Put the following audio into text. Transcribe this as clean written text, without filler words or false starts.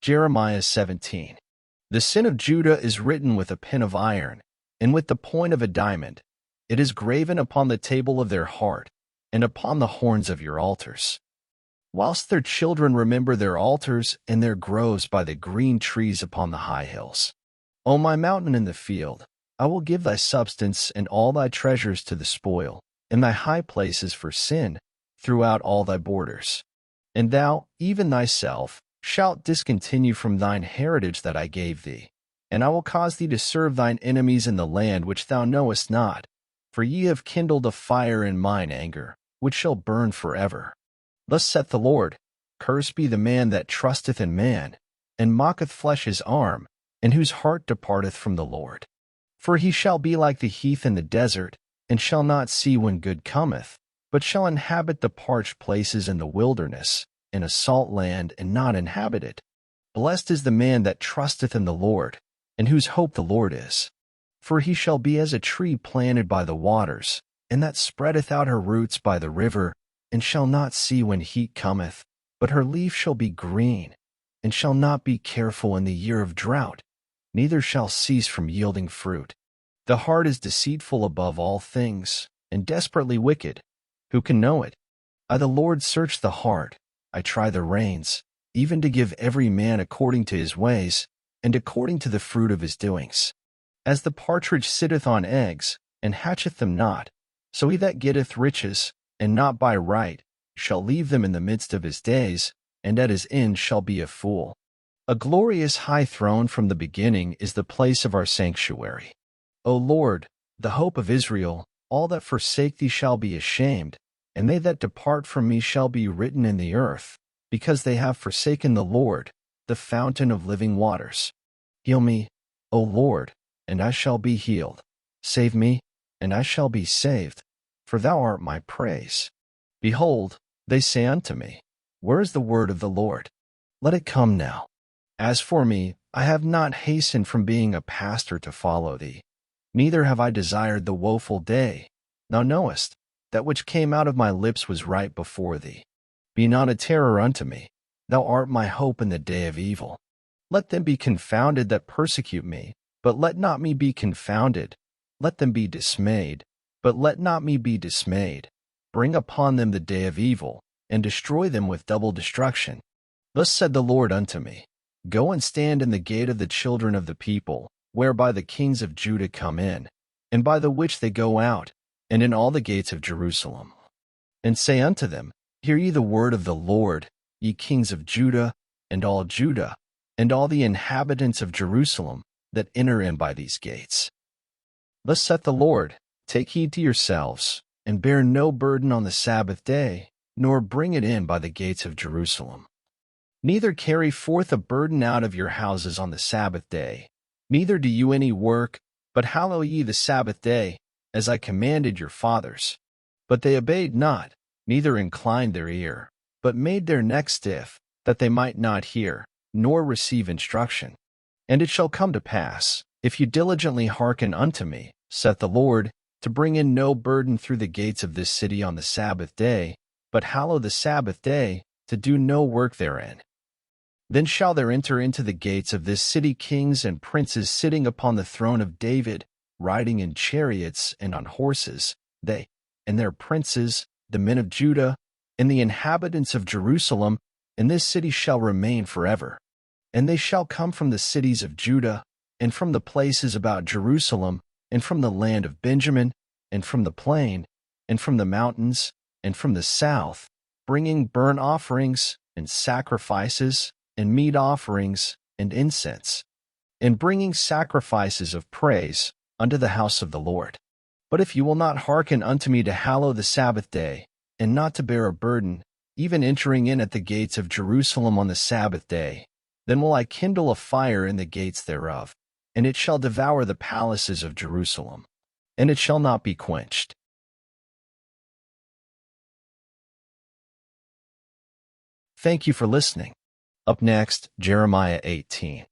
Jeremiah 17. The sin of Judah is written with a pen of iron, and with the point of a diamond. It is graven upon the table of their heart, and upon the horns of your altars. Whilst their children remember their altars and their groves by the green trees upon the high hills. O my mountain in the field, I will give thy substance and all thy treasures to the spoil, and thy high places for sin, throughout all thy borders. And thou, even thyself, shalt discontinue from thine heritage that I gave thee. And I will cause thee to serve thine enemies in the land which thou knowest not. For ye have kindled a fire in mine anger, which shall burn forever. Thus saith the Lord, Cursed be the man that trusteth in man, and mocketh flesh his arm, and whose heart departeth from the Lord. For he shall be like the heath in the desert, and shall not see when good cometh, but shall inhabit the parched places in the wilderness, in a salt land and not inhabit it. Blessed is the man that trusteth in the Lord, and whose hope the Lord is. For he shall be as a tree planted by the waters, and that spreadeth out her roots by the river, and shall not see when heat cometh, but her leaf shall be green, and shall not be careful in the year of drought, neither shall cease from yielding fruit. The heart is deceitful above all things, and desperately wicked. Who can know it? I the Lord search the heart, I try the reins, even to give every man according to his ways, and according to the fruit of his doings. As the partridge sitteth on eggs, and hatcheth them not, so he that getteth riches, and not by right, shall leave them in the midst of his days, and at his end shall be a fool. A glorious high throne from the beginning is the place of our sanctuary. O Lord, the hope of Israel, all that forsake thee shall be ashamed, and they that depart from me shall be written in the earth, because they have forsaken the Lord, the fountain of living waters. Heal me, O Lord, and I shall be healed. Save me, and I shall be saved, for thou art my praise. Behold, they say unto me, Where is the word of the Lord? Let it come now. As for me, I have not hastened from being a pastor to follow thee, neither have I desired the woeful day. Thou knowest, that which came out of my lips was right before thee. Be not a terror unto me, thou art my hope in the day of evil. Let them be confounded that persecute me, but let not me be confounded. Let them be dismayed, but let not me be dismayed. Bring upon them the day of evil, and destroy them with double destruction. Thus said the Lord unto me, Go and stand in the gate of the children of the people, whereby the kings of Judah come in, and by the which they go out, and in all the gates of Jerusalem. And say unto them, Hear ye the word of the Lord, ye kings of Judah, and all the inhabitants of Jerusalem, that enter in by these gates. Thus saith the Lord, Take heed to yourselves, and bear no burden on the Sabbath day, nor bring it in by the gates of Jerusalem. Neither carry forth a burden out of your houses on the Sabbath day, neither do you any work, but hallow ye the Sabbath day, as I commanded your fathers. But they obeyed not, neither inclined their ear, but made their neck stiff, that they might not hear, nor receive instruction. And it shall come to pass, if you diligently hearken unto me, saith the Lord, to bring in no burden through the gates of this city on the Sabbath day, but hallow the Sabbath day, to do no work therein. Then shall there enter into the gates of this city kings and princes sitting upon the throne of David, riding in chariots and on horses, they, and their princes, the men of Judah, and the inhabitants of Jerusalem, and this city shall remain forever. And they shall come from the cities of Judah, and from the places about Jerusalem, and from the land of Benjamin, and from the plain, and from the mountains, and from the south, bringing burnt offerings, and sacrifices, and meat offerings, and incense, and bringing sacrifices of praise unto the house of the Lord. But if you will not hearken unto me to hallow the Sabbath day, and not to bear a burden, even entering in at the gates of Jerusalem on the Sabbath day, then will I kindle a fire in the gates thereof, and it shall devour the palaces of Jerusalem, and it shall not be quenched. Thank you for listening. Up next, Jeremiah 18.